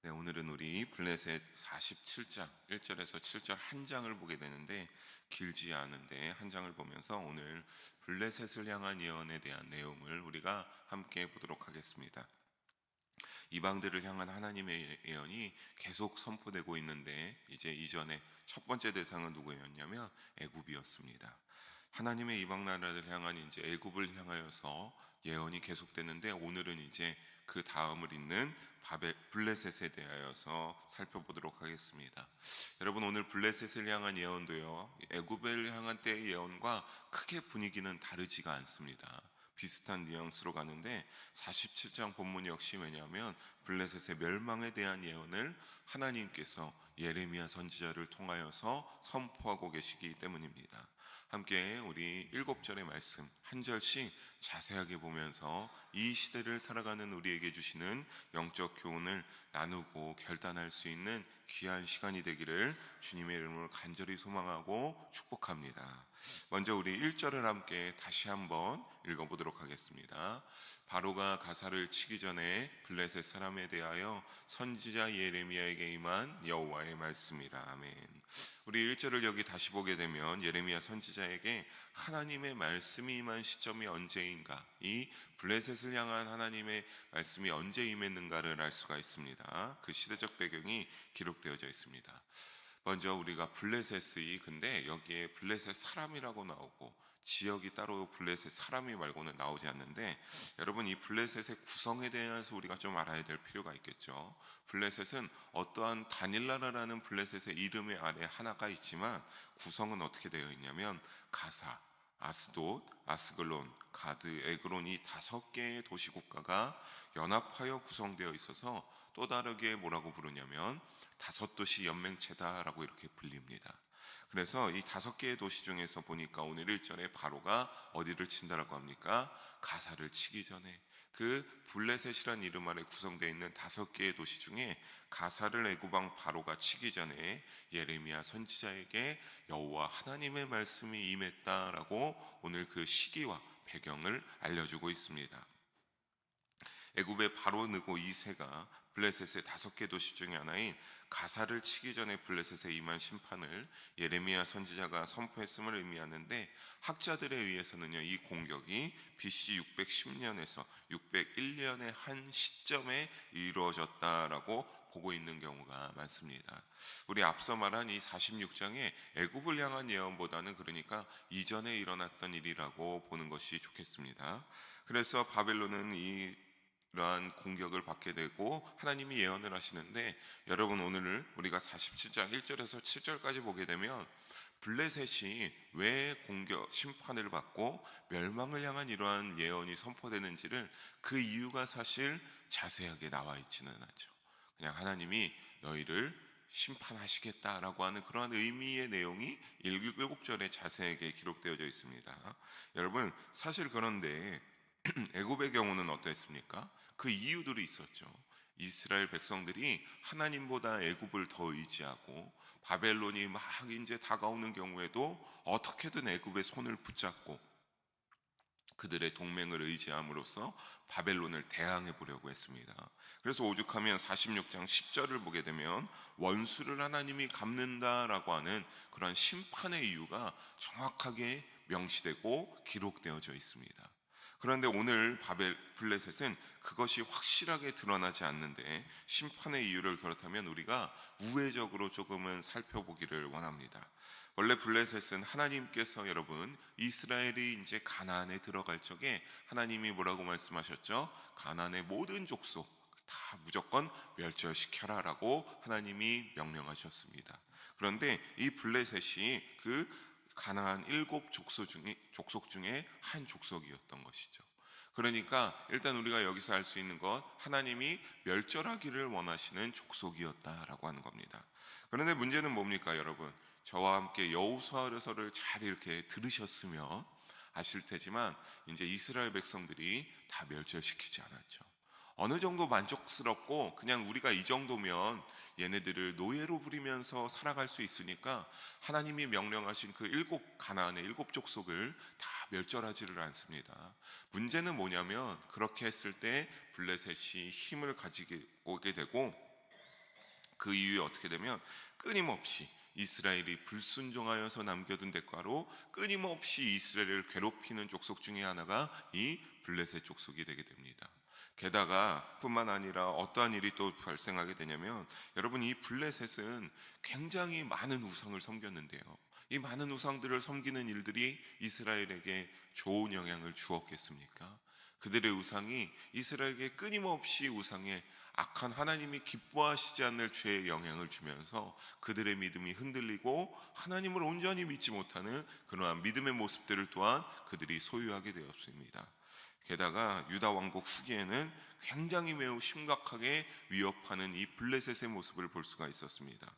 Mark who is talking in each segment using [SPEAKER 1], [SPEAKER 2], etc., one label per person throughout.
[SPEAKER 1] 네, 오늘은 우리 블레셋 47장 1절에서 7절 한 장을 보게 되는데, 길지 않은데 한 장을 보면서 오늘 블레셋을 향한 예언에 대한 내용을 우리가 함께 보도록 하겠습니다. 이방들을 향한 하나님의 예언이 계속 선포되고 있는데, 이제 이전에 첫 번째 대상은 누구였냐면 애굽이었습니다. 하나님의 이방 나라를 향한 이제 애굽을 향하여서 예언이 계속되는데, 오늘은 이제 그 다음을 잇는 블레셋에 대하여서 살펴보도록 하겠습니다. 여러분, 오늘 블레셋을 향한 예언도요, 애굽을 향한 때의 예언과 크게 분위기는 다르지가 않습니다. 비슷한 뉘앙스로 가는데, 47장 본문 역시 왜냐하면 블레셋의 멸망에 대한 예언을 하나님께서 예레미야 선지자를 통하여서 선포하고 계시기 때문입니다. 함께 우리 7절의 말씀 한 절씩 자세하게 보면서 이 시대를 살아가는 우리에게 주시는 영적 교훈을 나누고 결단할 수 있는 귀한 시간이 되기를 주님의 이름으로 간절히 소망하고 축복합니다. 먼저 우리 1절을 함께 다시 한번 읽어보도록 하겠습니다. 바로가 가사를 치기 전에 블레셋 사람에 대하여 선지자 예레미야에게 임한 여호와의 말씀이라. 아멘. 우리 1절을 여기 다시 보게 되면 예레미야 선지자에게 하나님의 말씀이 임한 시점이 언제인가, 이 블레셋을 향한 하나님의 말씀이 언제 임했는가를 알 수가 있습니다. 그 시대적 배경이 기록되어져 있습니다. 먼저 우리가 블레셋이, 근데 여기에 블레셋 사람이라고 나오고 지역이 따로 블레셋 사람이 말고는 나오지 않는데, 여러분, 이 블레셋의 구성에 대해서 우리가 좀 알아야 될 필요가 있겠죠. 블레셋은 어떠한 다닐라라라는 블레셋의 이름의 아래 하나가 있지만, 구성은 어떻게 되어 있냐면 가사, 아스돗, 아스글론, 가드, 에그론, 이 5개의 도시국가가 연합하여 구성되어 있어서 또 다르게 뭐라고 부르냐면 5도시 연맹체다라고 이렇게 불립니다. 그래서 이 5개의 도시 중에서 보니까 오늘 1절에 바로가 어디를 친다라고 합니까? 가사를 치기 전에, 그 블레셋이란 이름 아래 구성되어 있는 5개의 도시 중에 가사를 애굽왕 바로가 치기 전에 예레미야 선지자에게 여호와 하나님의 말씀이 임했다라고 오늘 그 시기와 배경을 알려주고 있습니다. 애굽의 바로 느고 2세가 블레셋의 5개 도시 중에 하나인 가사를 치기 전에 블레셋에 임한 심판을 예레미야 선지자가 선포했음을 의미하는데, 학자들에 의해서는요, 이 공격이 BC 610년에서 601년의 한 시점에 이루어졌다라고 보고 있는 경우가 많습니다. 우리 앞서 말한 이 46장의 애굽을 향한 예언보다는, 그러니까 이전에 일어났던 일이라고 보는 것이 좋겠습니다. 그래서 바벨론은 이러한 공격을 받게 되고 하나님이 예언을 하시는데, 여러분, 오늘 우리가 47장 1절에서 7절까지 보게 되면 블레셋이 왜 공격, 심판을 받고 멸망을 향한 이러한 예언이 선포되는지를, 그 이유가 사실 자세하게 나와 있지는 않죠. 그냥 하나님이 너희를 심판하시겠다라고 하는 그러한 의미의 내용이 7절에 자세하게 기록되어져 있습니다. 여러분, 사실 그런데 애굽의 경우는 어땠습니까? 그 이유들이 있었죠. 이스라엘 백성들이 하나님보다 애굽을 더 의지하고, 바벨론이 막 이제 다가오는 경우에도 어떻게든 애굽의 손을 붙잡고 그들의 동맹을 의지함으로써 바벨론을 대항해 보려고 했습니다. 그래서 오죽하면 46장 10절을 보게 되면 원수를 하나님이 갚는다라고 하는 그런 심판의 이유가 정확하게 명시되고 기록되어져 있습니다. 그런데 오늘 블레셋은 그것이 확실하게 드러나지 않는데, 심판의 이유를 그렇다면 우리가 우회적으로 조금은 살펴보기를 원합니다. 원래 블레셋은 하나님께서, 여러분, 이스라엘이 이제 가나안에 들어갈 적에 하나님이 뭐라고 말씀하셨죠? 가나안의 모든 족속 다 무조건 멸절시켜라 라고 하나님이 명령하셨습니다. 그런데 이 블레셋이 그 가나안 7족속 중에 한 족속이었던 것이죠. 그러니까 일단 우리가 여기서 알 수 있는 것, 하나님이 멸절하기를 원하시는 족속이었다라고 하는 겁니다. 그런데 문제는 뭡니까, 여러분? 저와 함께 여호수아서를 잘 이렇게 들으셨으면 아실 테지만, 이제 이스라엘 백성들이 다 멸절시키지 않았죠. 어느 정도 만족스럽고, 그냥 우리가 이 정도면 얘네들을 노예로 부리면서 살아갈 수 있으니까 하나님이 명령하신 그 가나안의 7족속을 다 멸절하지를 않습니다. 문제는 뭐냐면, 그렇게 했을 때 블레셋이 힘을 가지게 오게 되고 그 이후에 어떻게 되면 끊임없이 이스라엘이 불순종하여서 남겨둔 대가로 끊임없이 이스라엘을 괴롭히는 족속 중에 하나가 이 블레셋 족속이 되게 됩니다. 게다가 뿐만 아니라 어떠한 일이 또 발생하게 되냐면, 여러분, 이 블레셋은 굉장히 많은 우상을 섬겼는데요, 이 많은 우상들을 섬기는 일들이 이스라엘에게 좋은 영향을 주었겠습니까? 그들의 우상이 이스라엘에게 끊임없이 우상에 악한 하나님이 기뻐하시지 않을 죄의 영향을 주면서 그들의 믿음이 흔들리고 하나님을 온전히 믿지 못하는 그러한 믿음의 모습들을 또한 그들이 소유하게 되었습니다. 게다가 유다 왕국 후기에는 굉장히 매우 심각하게 위협하는 이 블레셋의 모습을 볼 수가 있었습니다.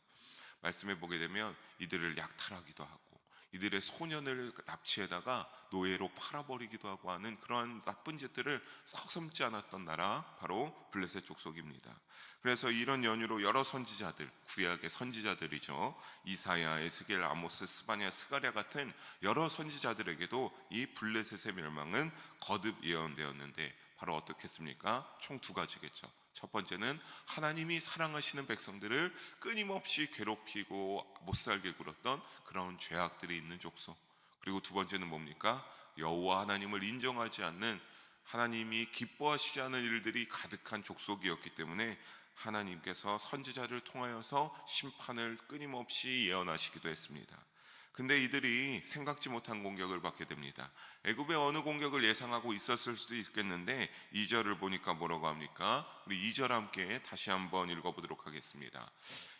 [SPEAKER 1] 말씀해 보게 되면 이들을 약탈하기도 하고 이들의 소년을 납치해다가 노예로 팔아버리기도 하고 하는 그러한 나쁜 짓들을 서슴지 않았던 나라, 바로 블레셋 족속입니다. 그래서 이런 연유로 여러 선지자들, 구약의 선지자들이죠, 이사야, 에스겔, 아모스, 스바냐, 스가랴 같은 여러 선지자들에게도 이 블레셋의 멸망은 거듭 예언되었는데, 바로 어떻겠습니까? 총 두 가지겠죠. 첫 번째는 하나님이 사랑하시는 백성들을 끊임없이 괴롭히고 못살게 굴었던 그런 죄악들이 있는 족속. 그리고 두 번째는 뭡니까? 여호와 하나님을 인정하지 않는, 하나님이 기뻐하시지 않는 일들이 가득한 족속이었기 때문에 하나님께서 선지자를 통하여서 심판을 끊임없이 예언하시기도 했습니다. 근데 이들이 생각지 못한 공격을 받게 됩니다. 애굽의 어느 공격을 예상하고 있었을 수도 있겠는데 2절을 보니까 뭐라고 합니까? 우리 2절 함께 다시 한번 읽어보도록 하겠습니다.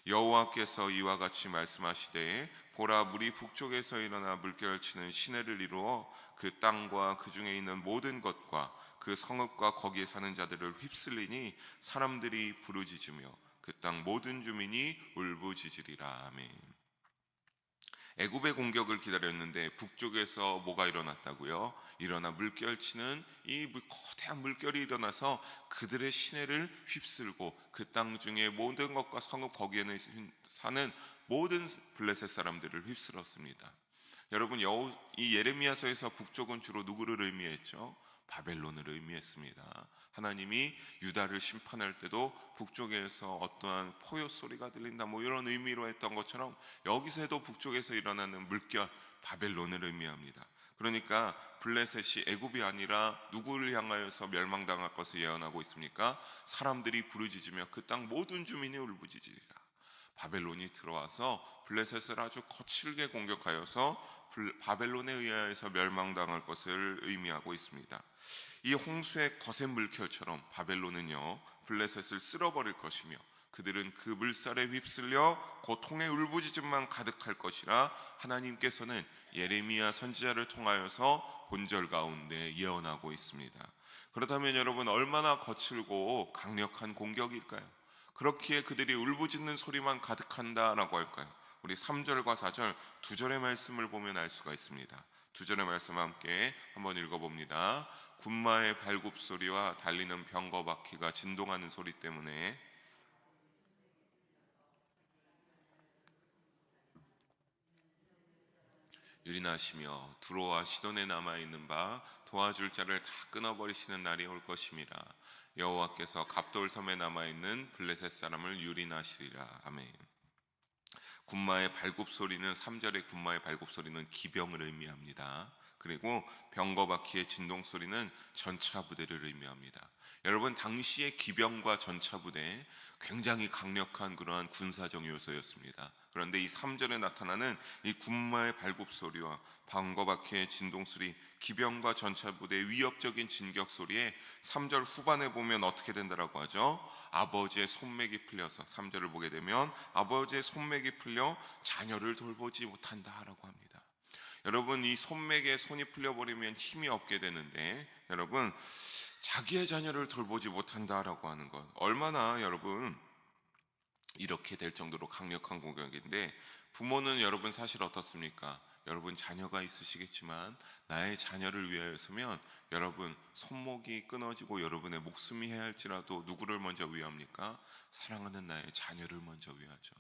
[SPEAKER 1] 여호와께서 이와 같이 말씀하시되, 보라, 물이 북쪽에서 일어나 물결치는 시내를 이루어 그 땅과 그 중에 있는 모든 것과 그 성읍과 거기에 사는 자들을 휩쓸리니 사람들이 부르짖으며 그 땅 모든 주민이 울부짖으리라. 아멘. 애굽의 공격을 기다렸는데 북쪽에서 뭐가 일어났다고요? 일어나 물결치는 이 거대한 물결이 일어나서 그들의 시내를 휩쓸고 그 땅 중에 모든 것과 성읍 거기에는 사는 모든 블레셋 사람들을 휩쓸었습니다. 여러분, 이 예레미야서에서 북쪽은 주로 누구를 의미했죠? 바벨론을 의미했습니다. 하나님이 유다를 심판할 때도 북쪽에서 어떠한 포효 소리가 들린다, 이런 의미로 했던 것처럼 여기서도 북쪽에서 일어나는 물결, 바벨론을 의미합니다. 그러니까 블레셋이 애굽이 아니라 누구를 향하여서 멸망당할 것을 예언하고 있습니까? 사람들이 부르짖으며 그 땅 모든 주민이 울부짖으리라. 바벨론이 들어와서 블레셋을 아주 거칠게 공격하여서 바벨론에 의하여서 멸망당할 것을 의미하고 있습니다. 이 홍수의 거센 물결처럼 바벨론은요, 블레셋을 쓸어버릴 것이며 그들은 그 물살에 휩쓸려 고통의 울부짖음만 가득할 것이라 하나님께서는 예레미야 선지자를 통하여서 본절 가운데 예언하고 있습니다. 그렇다면 여러분, 얼마나 거칠고 강력한 공격일까요? 그렇기에 그들이 울부짖는 소리만 가득한다라고 할까요? 우리 3절과 4절 두 절의 말씀을 보면 알 수가 있습니다. 두 절의 말씀 함께 한번 읽어봅니다. 군마의 발굽 소리와 달리는 병거 바퀴가 진동하는 소리 때문에 유린하시며 두로와 시돈에 남아있는 바 도와줄 자를 다 끊어버리시는 날이 올 것임이라. 여호와께서 갑돌 섬에 남아있는 블레셋 사람을 유린하시리라. 아멘. 군마의 발굽 소리는 3절의 군마의 발굽 소리는 기병을 의미합니다. 그리고 병거 바퀴의 진동 소리는 전차 부대를 의미합니다. 여러분, 당시의 기병과 전차 부대 굉장히 강력한 그러한 군사적 요소였습니다. 그런데 이 3절에 나타나는 이 군마의 발굽 소리와 병거 바퀴의 진동 소리, 기병과 전차 부대의 위협적인 진격 소리에 3절 후반에 보면 어떻게 된다라고 하죠? 아버지의 손맥이 풀려서, 3절을 보게 되면 아버지의 손맥이 풀려 자녀를 돌보지 못한다라고 합니다. 여러분, 이 손맥에 손이 풀려버리면 힘이 없게 되는데, 여러분, 자기의 자녀를 돌보지 못한다라고 하는 것, 얼마나 여러분 이렇게 될 정도로 강력한 공격인데, 부모는 여러분 사실 어떻습니까? 여러분 자녀가 있으시겠지만 나의 자녀를 위하여서면 여러분 손목이 끊어지고 여러분의 목숨이 해야 할지라도 누구를 먼저 위합니까? 사랑하는 나의 자녀를 먼저 위하죠.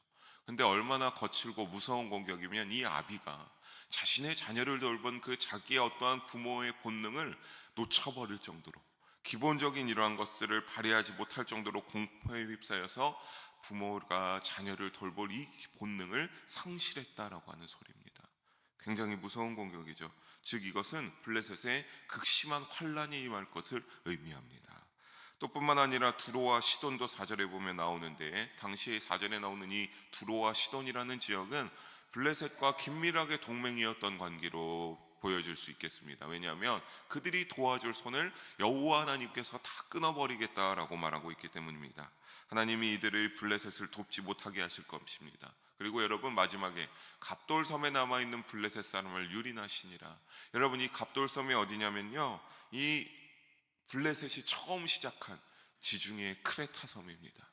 [SPEAKER 1] 근데 얼마나 거칠고 무서운 공격이면 이 아비가 자신의 자녀를 돌본 그 자기의 어떠한 부모의 본능을 놓쳐버릴 정도로, 기본적인 이러한 것들을 발휘하지 못할 정도로 공포에 휩싸여서 부모가 자녀를 돌볼 이 본능을 상실했다라고 하는 소리입니다. 굉장히 무서운 공격이죠. 즉 이것은 블레셋의 극심한 환란이 임할 것을 의미합니다. 또 뿐만 아니라 두로와 시돈도 4절에 보면 나오는데, 당시에 4절에 나오는 이 두로와 시돈이라는 지역은 블레셋과 긴밀하게 동맹이었던 관계로 보여질 수 있겠습니다. 왜냐하면 그들이 도와줄 손을 여호와 하나님께서 다 끊어버리겠다라고 말하고 있기 때문입니다. 하나님이 이들을 블레셋을 돕지 못하게 하실 것입니다. 그리고 여러분, 마지막에 갑돌섬에 남아있는 블레셋 사람을 유린하시니라. 여러분, 이 갑돌섬이 어디냐면요, 이 블레셋이 처음 시작한 지중해 크레타 섬입니다.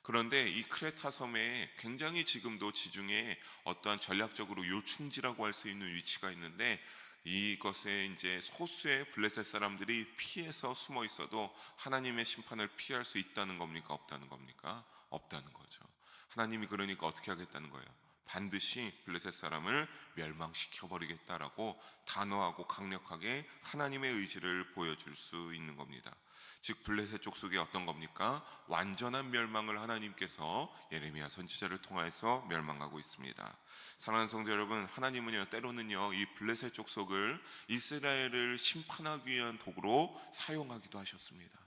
[SPEAKER 1] 그런데 이 크레타 섬에 굉장히 지금도 지중해에 어떠한 전략적으로 요충지라고 할 수 있는 위치가 있는데, 이것에 이제 소수의 블레셋 사람들이 피해서 숨어 있어도 하나님의 심판을 피할 수 있다는 겁니까? 없다는 겁니까? 없다는 거죠. 하나님이 그러니까 어떻게 하겠다는 거예요? 반드시 블레셋 사람을 멸망시켜 버리겠다라고 단호하고 강력하게 하나님의 의지를 보여줄 수 있는 겁니다. 즉 블레셋 족속이 어떤 겁니까? 완전한 멸망을 하나님께서 예레미야 선지자를 통해서 멸망하고 있습니다. 사랑하는 성도 여러분, 하나님은요, 때로는요 이 블레셋 족속을 이스라엘을 심판하기 위한 도구로 사용하기도 하셨습니다.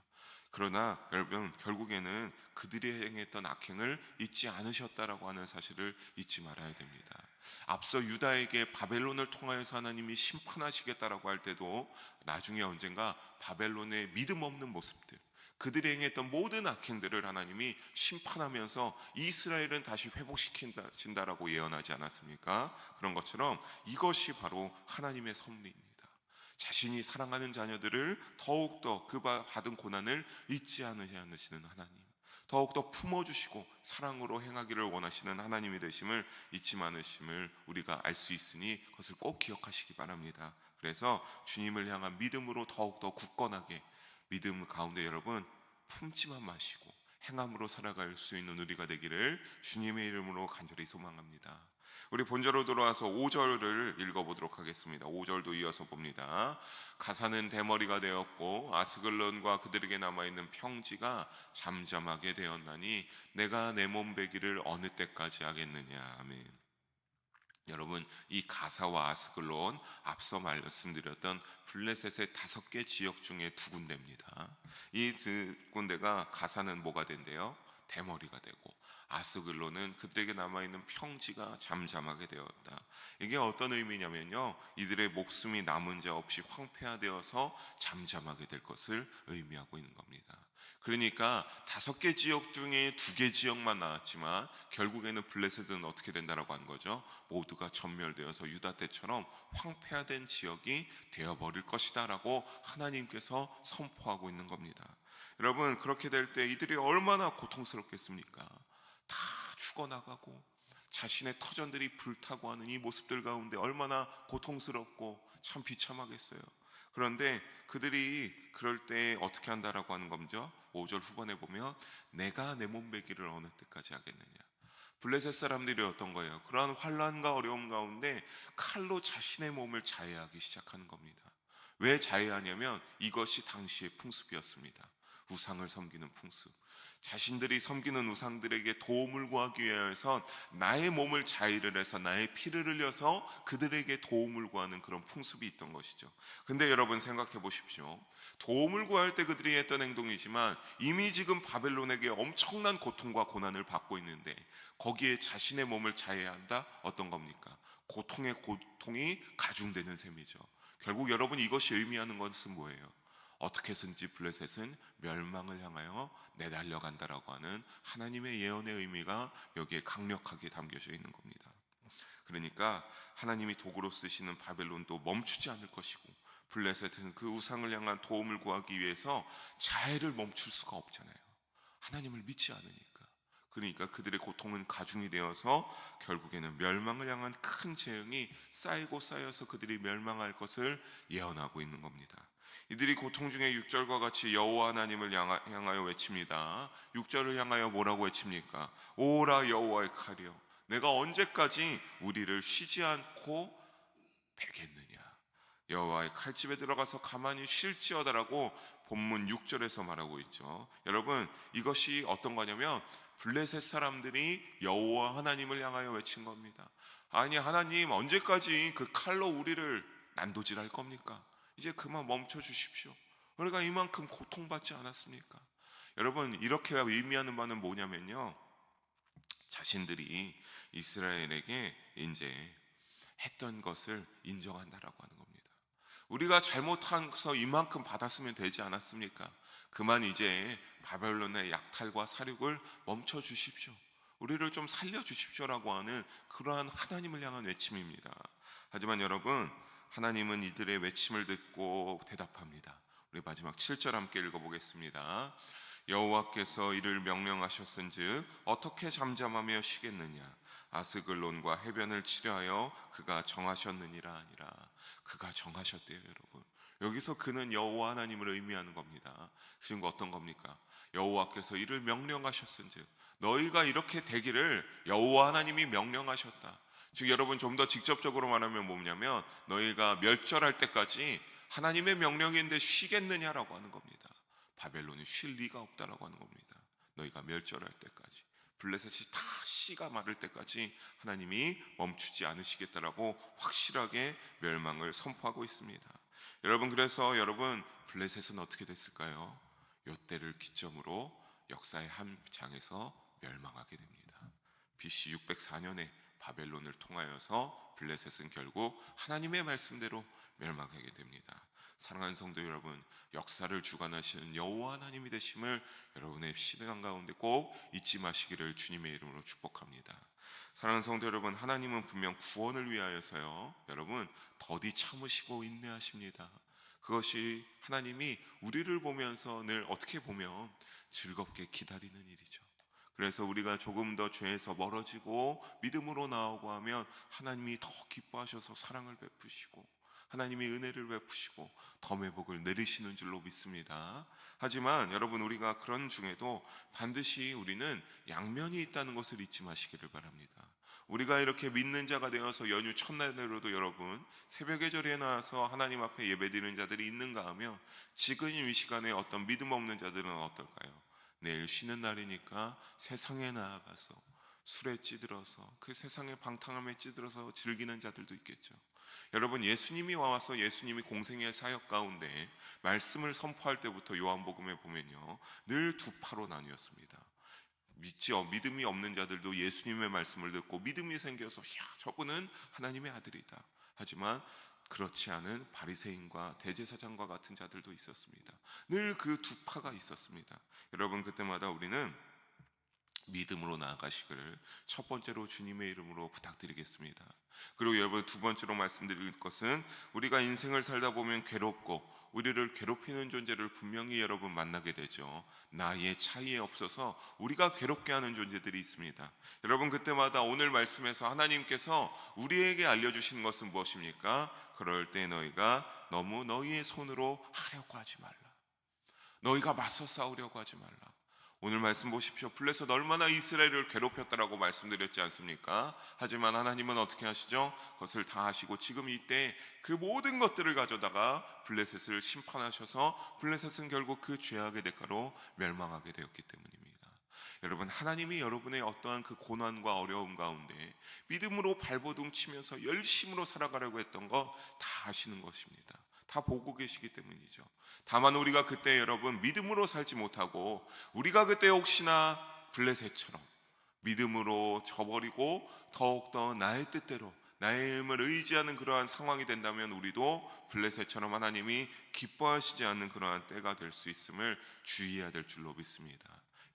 [SPEAKER 1] 그러나 여러분, 결국에는 그들이 행했던 악행을 잊지 않으셨다라고 하는 사실을 잊지 말아야 됩니다. 앞서 유다에게 바벨론을 통하여서 하나님이 심판하시겠다라고 할 때도 나중에 언젠가 바벨론의 믿음 없는 모습들, 그들이 행했던 모든 악행들을 하나님이 심판하면서 이스라엘은 다시 회복시킨다라고 예언하지 않았습니까? 그런 것처럼 이것이 바로 하나님의 섭리입니다. 자신이 사랑하는 자녀들을 더욱더 그 받은 고난을 잊지 않으시는 하나님, 더욱더 품어주시고 사랑으로 행하기를 원하시는 하나님이 되심을 잊지 않으심을 우리가 알 수 있으니 그것을 꼭 기억하시기 바랍니다. 그래서 주님을 향한 믿음으로 더욱더 굳건하게, 믿음 가운데 여러분 품지만 마시고 행함으로 살아갈 수 있는 우리가 되기를 주님의 이름으로 간절히 소망합니다. 우리 본절로 돌아와서 5절을 읽어보도록 하겠습니다. 5절도 이어서 봅니다. 가사는 대머리가 되었고 아스글론과 그들에게 남아있는 평지가 잠잠하게 되었나니 내가 내 몸 베기를 어느 때까지 하겠느냐. 아멘. 여러분, 이 가사와 아스글론, 앞서 말씀드렸던 블레셋의 5개 지역 중에 2군데입니다. 이 2군데가 가사는 뭐가 된대요? 대머리가 되고, 아스글론은 그들에게 남아있는 평지가 잠잠하게 되었다. 이게 어떤 의미냐면요, 이들의 목숨이 남은 자 없이 황폐화되어서 잠잠하게 될 것을 의미하고 있는 겁니다. 그러니까 5개 지역 중에 2개 지역만 나왔지만 결국에는 블레셋은 어떻게 된다라고 하는 거죠? 모두가 전멸되어서 유다 때처럼 황폐화된 지역이 되어버릴 것이다 라고 하나님께서 선포하고 있는 겁니다. 여러분, 그렇게 될 때 이들이 얼마나 고통스럽겠습니까? 다 죽어나가고 자신의 터전들이 불타고 하는 이 모습들 가운데 얼마나 고통스럽고 참 비참하겠어요. 그런데 그들이 그럴 때 어떻게 한다라고 하는 겁니다. 5절 후반에 보면 내가 내 몸 베기를 어느 때까지 하겠느냐. 블레셋 사람들이 어떤 거예요? 그러한 환난과 어려움 가운데 칼로 자신의 몸을 자해하기 시작하는 겁니다. 왜 자해하냐면 이것이 당시의 풍습이었습니다. 우상을 섬기는 풍습. 자신들이 섬기는 우상들에게 도움을 구하기 위해서 나의 몸을 자의를 해서 나의 피를 흘려서 그들에게 도움을 구하는 그런 풍습이 있던 것이죠. 근데 여러분 생각해 보십시오. 도움을 구할 때 그들이 했던 행동이지만 이미 지금 바벨론에게 엄청난 고통과 고난을 받고 있는데 거기에 자신의 몸을 자해한다? 어떤 겁니까? 고통의 고통이 가중되는 셈이죠. 결국 여러분, 이것이 의미하는 것은 뭐예요? 어떻게 해서든지 블레셋은 멸망을 향하여 내달려간다라고 하는 하나님의 예언의 의미가 여기에 강력하게 담겨져 있는 겁니다. 그러니까 하나님이 도구로 쓰시는 바벨론도 멈추지 않을 것이고, 블레셋은 그 우상을 향한 도움을 구하기 위해서 자해를 멈출 수가 없잖아요. 하나님을 믿지 않으니까. 그러니까 그들의 고통은 가중이 되어서 결국에는 멸망을 향한 큰 재앙이 쌓이고 쌓여서 그들이 멸망할 것을 예언하고 있는 겁니다. 이들이 고통 중에 6절과 같이 여호와 하나님을 향하여 외칩니다. 6절을 향하여 뭐라고 외칩니까? 오라 여호와의 칼이여, 내가 언제까지 우리를 쉬지 않고 베겠느냐. 여호와의 칼집에 들어가서 가만히 쉴지어다라고 본문 6절에서 말하고 있죠. 여러분, 이것이 어떤 거냐면 블레셋 사람들이 여호와 하나님을 향하여 외친 겁니다. 아니, 하나님 언제까지 그 칼로 우리를 난도질할 겁니까? 이제 그만 멈춰 주십시오. 우리가 이만큼 고통받지 않았습니까? 여러분, 이렇게 의미하는 바는 뭐냐면요, 자신들이 이스라엘에게 이제 했던 것을 인정한다라고 하는 겁니다. 우리가 잘못해서 이만큼 받았으면 되지 않았습니까? 그만 이제 바벨론의 약탈과 살육을 멈춰 주십시오. 우리를 좀 살려 주십시오라고 하는 그러한 하나님을 향한 외침입니다. 하지만 여러분, 하나님은 이들의 외침을 듣고 대답합니다. 우리 마지막 7절 함께 읽어보겠습니다. 여호와께서 이를 명령하셨은즉 어떻게 잠잠하며 쉬겠느냐? 아스글론과 해변을 치려하여 그가 정하셨느니라 아니라. 그가 정하셨대요, 여러분. 여기서 그는 여호와 하나님을 의미하는 겁니다. 지금 어떤 겁니까? 여호와께서 이를 명령하셨은즉, 너희가 이렇게 되기를 여호와 하나님이 명령하셨다. 즉 여러분, 좀 더 직접적으로 말하면 뭐냐면 너희가 멸절할 때까지 하나님의 명령인데 쉬겠느냐라고 하는 겁니다. 바벨론이 쉴 리가 없다라고 하는 겁니다. 너희가 멸절할 때까지, 블레셋이 다 씨가 마를 때까지 하나님이 멈추지 않으시겠다라고 확실하게 멸망을 선포하고 있습니다. 여러분, 그래서 여러분, 블레셋은 어떻게 됐을까요? 요때를 기점으로 역사의 한 장에서 멸망하게 됩니다. BC 604년에 바벨론을 통하여서 블레셋은 결국 하나님의 말씀대로 멸망하게 됩니다. 사랑하는 성도 여러분, 역사를 주관하시는 여호와 하나님이 되심을 여러분의 신앙 가운데 꼭 잊지 마시기를 주님의 이름으로 축복합니다. 사랑하는 성도 여러분, 하나님은 분명 구원을 위하여서요, 여러분 더디 참으시고 인내하십니다. 그것이 하나님이 우리를 보면서 늘 어떻게 보면 즐겁게 기다리는 일이죠. 그래서 우리가 조금 더 죄에서 멀어지고 믿음으로 나오고 하면 하나님이 더 기뻐하셔서 사랑을 베푸시고 하나님이 은혜를 베푸시고 덤의 복을 내리시는 줄로 믿습니다. 하지만 여러분, 우리가 그런 중에도 반드시 우리는 양면이 있다는 것을 잊지 마시기를 바랍니다. 우리가 이렇게 믿는 자가 되어서 연휴 첫날에로도 여러분 새벽 예절에 나와서 하나님 앞에 예배드리는 자들이 있는가 하면 지금 이 시간에 어떤 믿음 없는 자들은 어떨까요? 내일 쉬는 날이니까 세상에 나아가서 술에 찌들어서 그 세상의 방탕함에 찌들어서 즐기는 자들도 있겠죠. 여러분, 예수님이 와서 예수님이 공생의 사역 가운데 말씀을 선포할 때부터 요한복음에 보면요, 늘 두 파로 나뉘었습니다. 믿음이 없는 자들도 예수님의 말씀을 듣고 믿음이 생겨서 저분은 하나님의 아들이다. 하지만 그렇지 않은 바리새인과 대제사장과 같은 자들도 있었습니다. 늘 그 두 파가 있었습니다. 여러분, 그때마다 우리는 믿음으로 나아가시기를 첫 번째로 주님의 이름으로 부탁드리겠습니다. 그리고 여러분, 두 번째로 말씀드릴 것은 우리가 인생을 살다 보면 괴롭고 우리를 괴롭히는 존재를 분명히 여러분 만나게 되죠. 나이의 차이에 없어서 우리가 괴롭게 하는 존재들이 있습니다. 여러분, 그때마다 오늘 말씀에서 하나님께서 우리에게 알려주시는 것은 무엇입니까? 그럴 때 너희가 너무 너희의 손으로 하려고 하지 말라. 너희가 맞서 싸우려고 하지 말라. 오늘 말씀 보십시오. 블레셋 얼마나 이스라엘을 괴롭혔다라고 말씀드렸지 않습니까? 하지만 하나님은 어떻게 하시죠? 그것을 다 하시고 지금 이때 그 모든 것들을 가져다가 블레셋을 심판하셔서 블레셋은 결국 그 죄악의 대가로 멸망하게 되었기 때문입니다. 여러분, 하나님이 여러분의 어떠한 그 고난과 어려움 가운데 믿음으로 발버둥 치면서 열심으로 살아가려고 했던 거 다 아시는 것입니다. 다 보고 계시기 때문이죠. 다만 우리가 그때 여러분 믿음으로 살지 못하고 우리가 그때 혹시나 블레셋처럼 믿음으로 저버리고 더욱더 나의 뜻대로 나의 힘을 의지하는 그러한 상황이 된다면 우리도 블레셋처럼 하나님이 기뻐하시지 않는 그러한 때가 될 수 있음을 주의해야 될 줄로 믿습니다.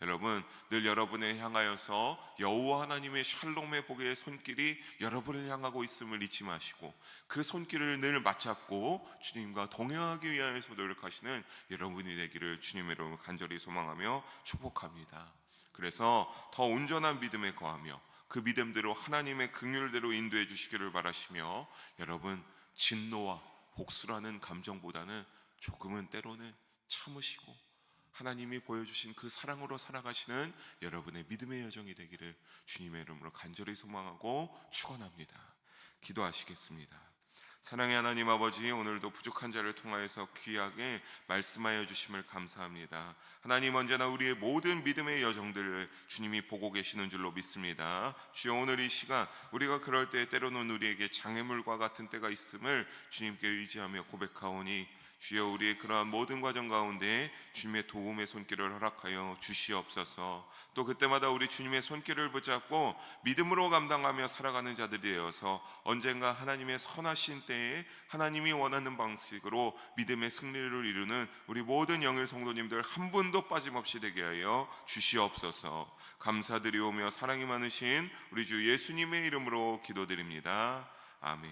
[SPEAKER 1] 여러분, 늘 여러분을 향하여서 여호와 하나님의 샬롬의 복의 손길이 여러분을 향하고 있음을 잊지 마시고 그 손길을 늘 맞잡고 주님과 동행하기 위하여서 노력하시는 여러분이 되기를 주님의 이름으로 간절히 소망하며 축복합니다. 그래서 더 온전한 믿음에 거하며 그 믿음대로 하나님의 긍휼대로 인도해 주시기를 바라시며 여러분, 진노와 복수라는 감정보다는 조금은 때로는 참으시고 하나님이 보여주신 그 사랑으로 살아가시는 여러분의 믿음의 여정이 되기를 주님의 이름으로 간절히 소망하고 축원합니다. 기도하시겠습니다. 사랑의 하나님 아버지, 오늘도 부족한 자를 통하여서 귀하게 말씀하여 주심을 감사합니다. 하나님, 언제나 우리의 모든 믿음의 여정들을 주님이 보고 계시는 줄로 믿습니다. 주여, 오늘 이 시간 우리가 그럴 때 때로는 우리에게 장애물과 같은 때가 있음을 주님께 의지하며 고백하오니, 주여, 우리의 그러한 모든 과정 가운데 주님의 도움의 손길을 허락하여 주시옵소서. 또 그때마다 우리 주님의 손길을 붙잡고 믿음으로 감당하며 살아가는 자들이 되어서 언젠가 하나님의 선하신 때에 하나님이 원하는 방식으로 믿음의 승리를 이루는 우리 모든 영일 성도님들 한 분도 빠짐없이 되게 하여 주시옵소서. 감사드리오며 사랑이 많으신 우리 주 예수님의 이름으로 기도드립니다. 아멘.